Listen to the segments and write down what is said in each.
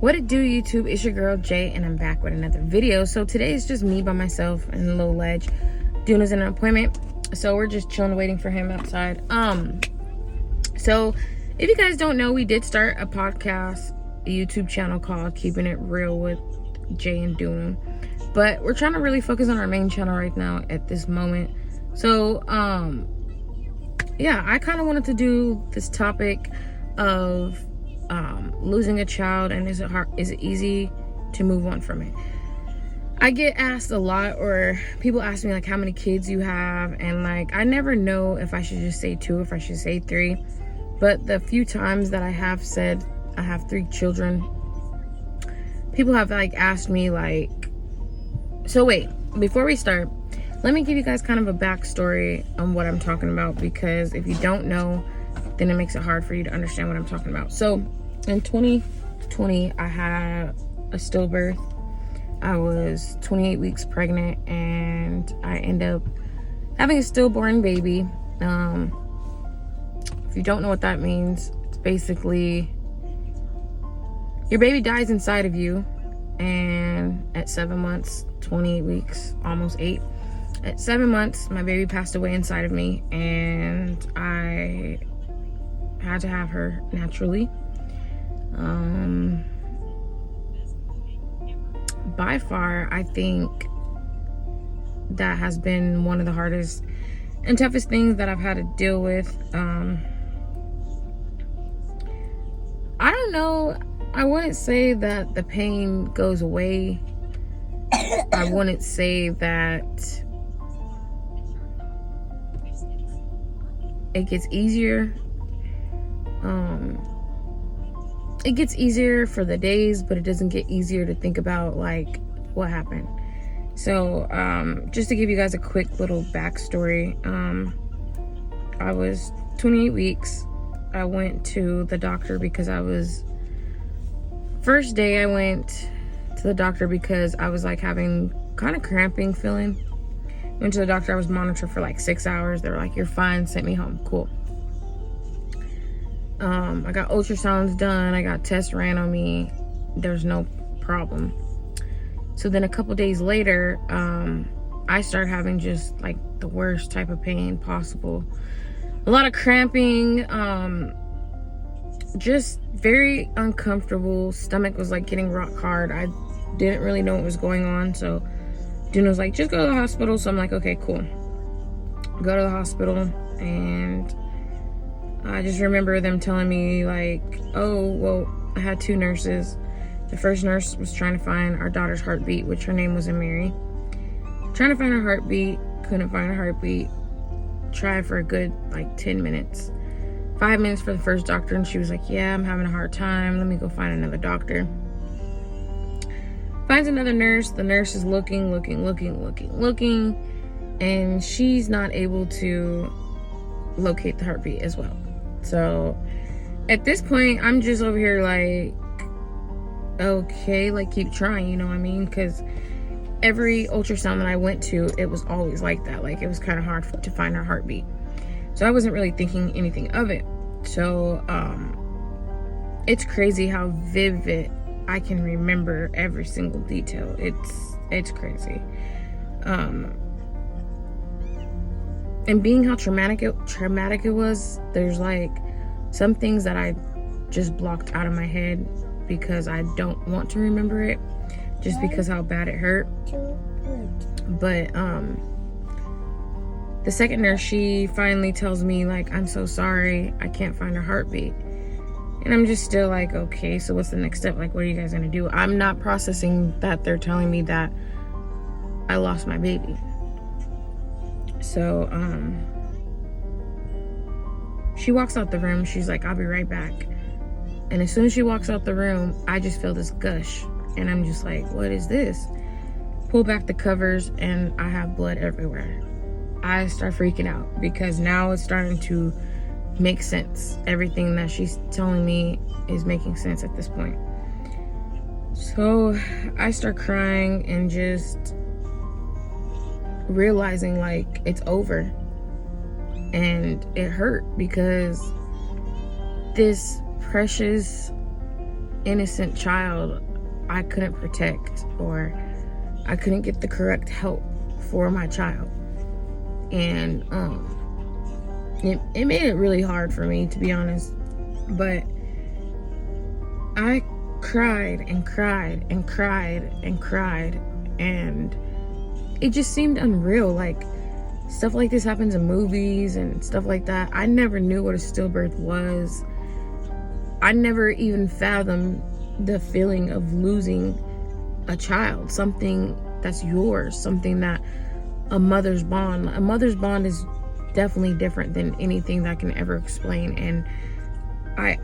What it do, YouTube? It's your girl Jay, and I'm back with another video. So today is just me by myself in the little ledge. Duna's in an appointment, so we're just chilling, waiting for him outside. So if you guys don't know, we did start a podcast, a YouTube channel called Keeping It Real with Jay and Duna, but we're trying to really focus on our main channel right now at this moment. So yeah, I kind of wanted to do this topic of losing a child, and is it easy to move on from it? I get asked a lot, or people ask me like how many kids you have, and like I never know if I should just say 2, if I should say 3. But the few times that I have said I have 3 children, people have like asked me like, so wait, before we start, let me give you guys kind of a backstory on what I'm talking about, because if you don't know, then it makes it hard for you to understand what I'm talking about. So in 2020, I had a stillbirth. I was 28 weeks pregnant, and I ended up having a stillborn baby. If you don't know what that means, it's basically your baby dies inside of you, and at 7 months, 28 weeks, almost 8, at 7 months, my baby passed away inside of me, and I had to have her naturally. By far, I think that has been one of the hardest and toughest things that I've had to deal with. I don't know, I wouldn't say that the pain goes away. I wouldn't say that it gets easier. It gets easier for the days, but it doesn't get easier to think about like what happened. So just to give you guys a quick little backstory, I was 28 weeks. I went to the doctor because first day I went to the doctor because I was like having kind of cramping feeling. Went to the doctor, I was monitored for like 6 hours. They were like, you're fine, sent me home, cool. I got ultrasounds done, I got tests ran on me, there's no problem. So then a couple days later, I started having just like the worst type of pain possible. A lot of cramping, just very uncomfortable. Stomach was like getting rock hard. I didn't really know what was going on, so Duna was like, just go to the hospital. So I'm like, okay, cool. Go to the hospital, and I just remember them telling me like, oh, well, I had 2 nurses. The first nurse was trying to find our daughter's heartbeat, which her name was Mary. Trying to find her heartbeat, couldn't find her heartbeat. Tried for a good like 10 minutes. 5 minutes for the first doctor, and she was like, yeah, I'm having a hard time. Let me go find another doctor. Finds another nurse. The nurse is looking, and she's not able to locate the heartbeat as well. So at this point, I'm just over here like, okay, like keep trying, you know what I mean? Because every ultrasound that I went to, it was always like that. Like it was kind of hard to find her heartbeat. So I wasn't really thinking anything of it. So it's crazy how vivid I can remember every single detail. It's crazy. And being how traumatic it was, there's like some things that I just blocked out of my head because I don't want to remember it, just because how bad it hurt. But the second nurse, she finally tells me like, I'm so sorry, I can't find her heartbeat. And I'm just still like, okay, so what's the next step? Like, what are you guys gonna do? I'm not processing that they're telling me that I lost my baby. So she walks out the room. She's like, I'll be right back. And as soon as she walks out the room, I just feel this gush, and I'm just like, what is this? Pull back the covers, and I have blood everywhere. I start freaking out because now it's starting to make sense. Everything that she's telling me is making sense at this point. So I start crying and just realizing like it's over. And it hurt because this precious innocent child I couldn't protect, or I couldn't get the correct help for my child. And it made it really hard for me, to be honest. But I cried and cried and cried and cried, and it just seemed unreal. Like, stuff like this happens in movies and stuff like that. I never knew what a stillbirth was. I never even fathomed the feeling of losing a child, something that's yours, something that a mother's bond is definitely different than anything that I can ever explain. And I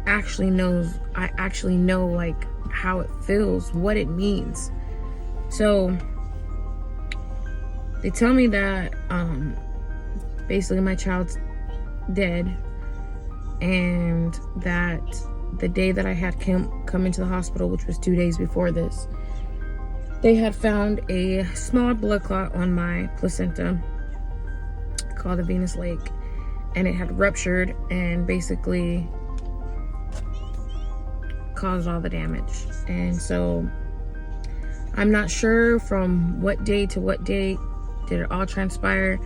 actually know like how it feels, what it means. So they tell me that basically my child's dead, and that the day that I had come into the hospital, which was 2 days before this, they had found a small blood clot on my placenta called a venous lake, and it had ruptured and basically caused all the damage. And so I'm not sure from what day to what date did it all transpire,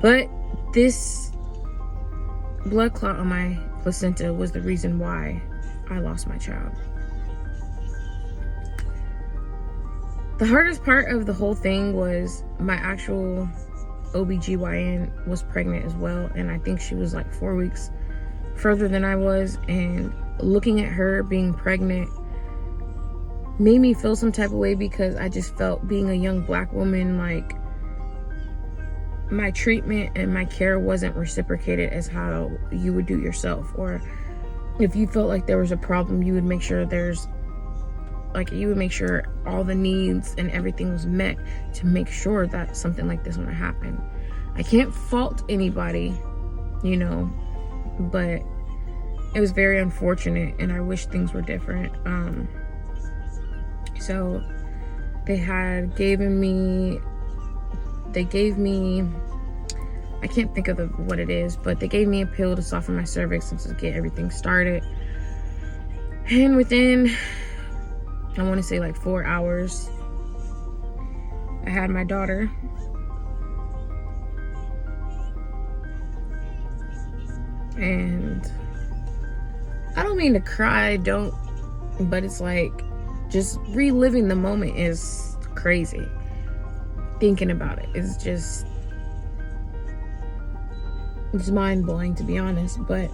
but this blood clot on my placenta was the reason why I lost my child. The hardest part of the whole thing was my actual OBGYN was pregnant as well, and I think she was like 4 weeks further than I was. And looking at her being pregnant made me feel some type of way, because I just felt, being a young black woman, like my treatment and my care wasn't reciprocated as how you would do yourself. Or if you felt like there was a problem, you would make sure all the needs and everything was met to make sure that something like this wouldn't happen. I can't fault anybody, you know, but it was very unfortunate, and I wish things were different. So they gave me, I can't think of what it is, but they gave me a pill to soften my cervix and to get everything started. And within, I want to say like 4 hours, I had my daughter. And I don't mean to cry, but it's like, just reliving the moment is crazy. Thinking about it is just, it's mind-blowing, to be honest. But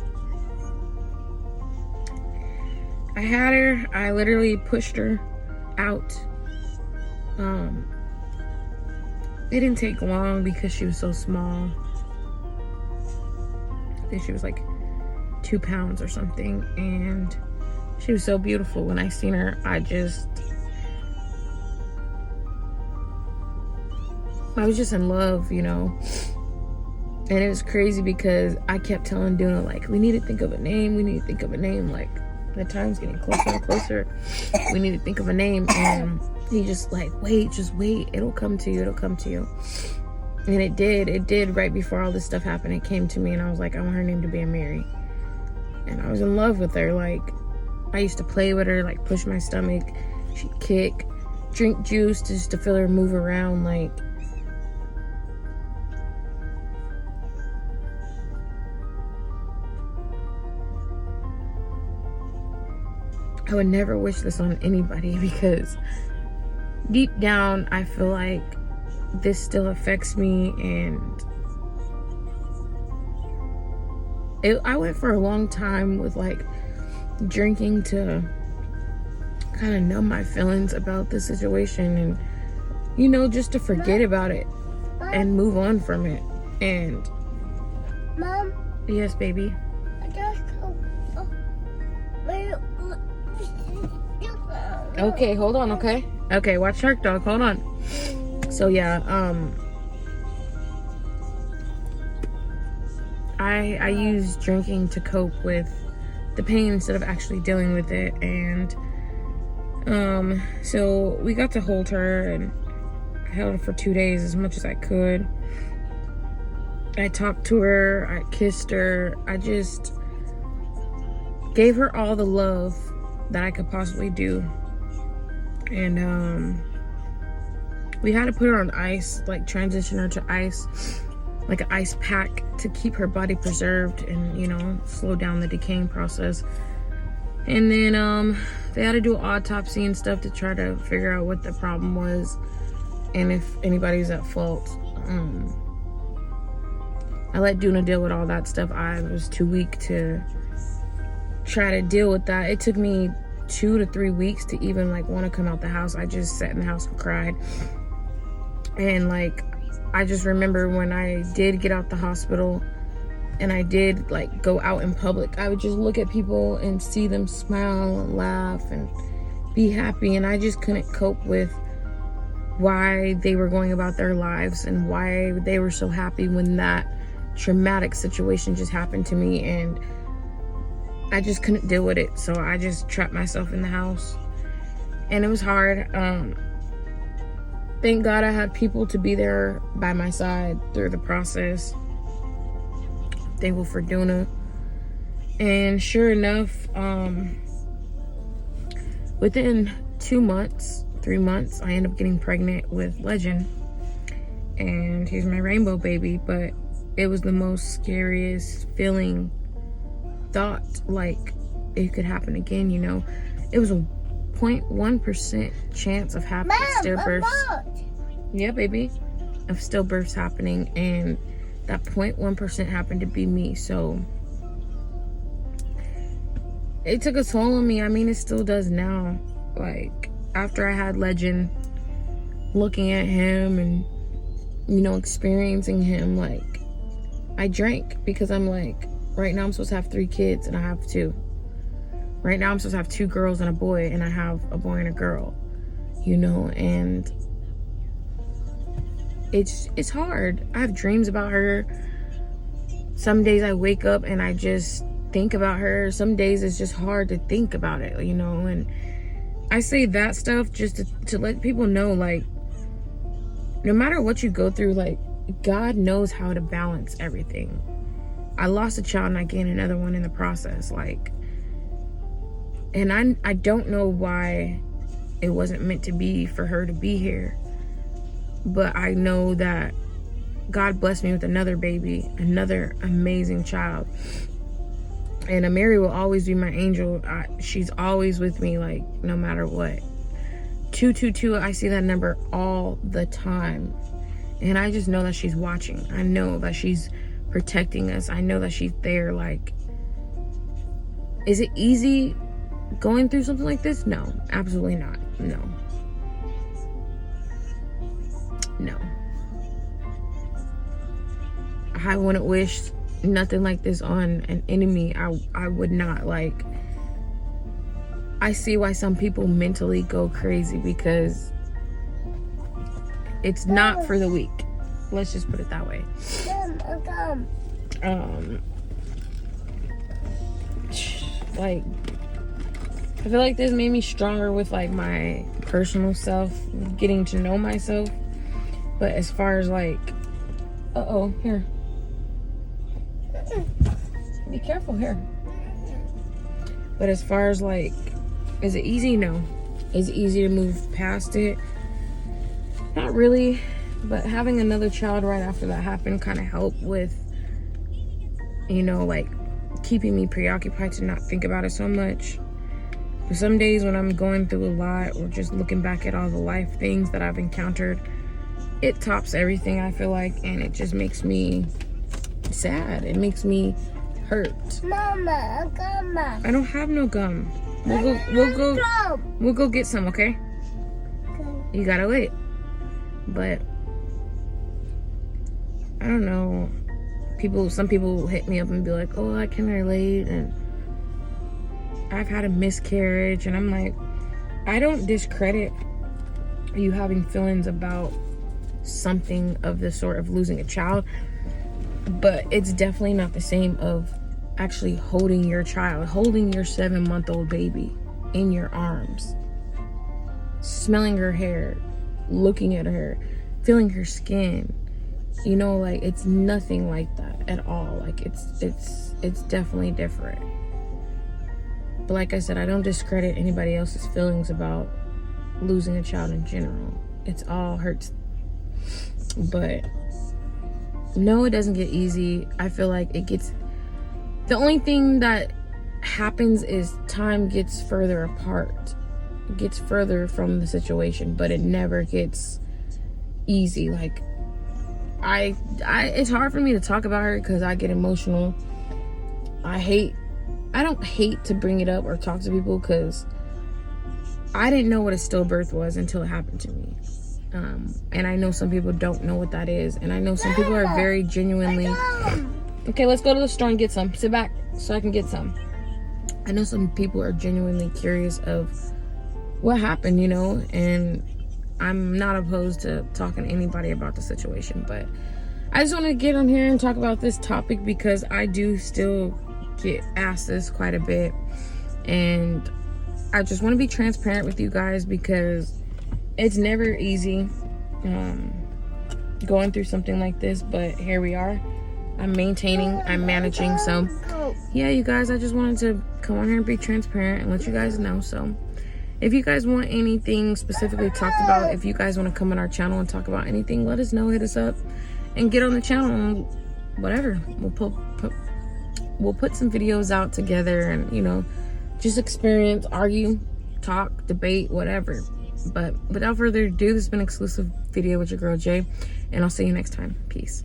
I had her, I literally pushed her out. It didn't take long because she was so small. I think she was like 2 pounds or something, and she was so beautiful. When I seen her, I was just in love, you know. And it was crazy because I kept telling Duna, like, we need to think of a name, like, the time's getting closer and closer, we need to think of a name. And he just like, just wait, it'll come to you. And it did right before all this stuff happened. It came to me, and I was like, I want her name to be Mary. And I was in love with her. Like, I used to play with her, like push my stomach, she'd kick, drink juice just to feel her move around. Like, I would never wish this on anybody, because deep down I feel like this still affects me. And I went for a long time with like drinking to kind of numb my feelings about the situation, and you know, just to forget about it and move on from it. And Mom? Yes, baby? Okay, hold on, okay? Okay, watch Shark Dog, hold on. So yeah, I use drinking to cope with the pain instead of actually dealing with it. And so we got to hold her, and I held her for 2 days as much as I could. I talked to her, I kissed her, I just gave her all the love that I could possibly do. And we had to put her on ice, like transition her to ice, like an ice pack to keep her body preserved and, you know, slow down the decaying process. And then they had to do an autopsy and stuff to try to figure out what the problem was and if anybody's at fault. I let Duna deal with all that stuff. I was too weak to try to deal with that. It took me 2 to 3 weeks to even like want to come out the house. I just sat in the house and cried. And like, I just remember when I did get out the hospital and I did like go out in public, I would just look at people and see them smile and laugh and be happy. And I just couldn't cope with why they were going about their lives and why they were so happy when that traumatic situation just happened to me. And I just couldn't deal with it. So I just trapped myself in the house. And it was hard. Thank God I had people to be there by my side through the process. Thankful for Duna. And sure enough, within 2 months, 3 months, I ended up getting pregnant with Legend. And he's my rainbow baby. But it was the most scariest feeling, thought like it could happen again, you know. It was a 0.1% chance of happening stillbirths. Yeah, baby, of stillbirths happening, and that 0.1% happened to be me. So it took a toll on me. I mean, it still does now. Like, after I had Legend, looking at him and, you know, experiencing him, like, I drank because I'm like, right now I'm supposed to have 3 kids and I have 2. Right now I'm supposed to have 2 girls and a boy, and I have a boy and a girl, you know. And it's hard. I have dreams about her. Some days I wake up and I just think about her. Some days it's just hard to think about it, you know. And I say that stuff just to let people know, like, no matter what you go through, like, God knows how to balance everything. I lost a child and I gained another one in the process, like, and I don't know why it wasn't meant to be for her to be here, but I know that God blessed me with another baby, another amazing child. And Amiri will always be my angel. She's always with me, like, no matter what. 222, I see that number all the time. And I just know that she's watching. I know that she's protecting us. I know that she's there. Like, is it easy going through something like this? No, absolutely not. No. I wouldn't wish nothing like this on an enemy. I would not. Like, I see why some people mentally go crazy, because it's not for the weak. Let's just put it that way. Like, I feel like this made me stronger with, like, my personal self, getting to know myself. But as far as, like, here. Be careful here. But as far as, like, is it easy? No. Is it easy to move past it? Not really. But having another child right after that happened kind of helped with, you know, like, keeping me preoccupied to not think about it so much. But some days when I'm going through a lot, or just looking back at all the life things that I've encountered, it tops everything, I feel like, and it just makes me sad. It makes me hurt. Mama, gum. I don't have no gum. We'll go get some, okay? Okay. You gotta wait. But I don't know. Some people hit me up and be like, oh, I can relate, and I've had a miscarriage, and I'm like, I don't discredit you having feelings about something of the sort of losing a child, but it's definitely not the same of actually holding your child, holding your 7-month-old baby in your arms, smelling her hair, looking at her, feeling her skin. You know, like, it's nothing like that at all. Like, it's definitely different. But like I said, I don't discredit anybody else's feelings about losing a child in general. It's all hurts. But no, it doesn't get easy. I feel like it gets, the only thing that happens is time gets further apart. It gets further from the situation, but it never gets easy. Like I it's hard for me to talk about her because I get emotional. I don't hate to bring it up or talk to people because I didn't know what a stillbirth was until it happened to me. And I know some people don't know what that is. And I know some people are very genuinely... Okay, let's go to the store and get some. Sit back so I can get some. I know some people are genuinely curious of what happened, you know, and I'm not opposed to talking to anybody about the situation, but I just want to get on here and talk about this topic because I do still get asked this quite a bit, and I just want to be transparent with you guys because it's never easy going through something like this, but here we are. I'm maintaining, I'm managing. So yeah, you guys, I just wanted to come on here and be transparent and let you guys know. So if you guys want anything specifically talked about, if you guys want to come on our channel and talk about anything, let us know, hit us up and get on the channel and whatever. We'll put some videos out together and, you know, just experience, argue, talk, debate, whatever. But without further ado, this has been an exclusive video with your girl Jay, and I'll see you next time. Peace.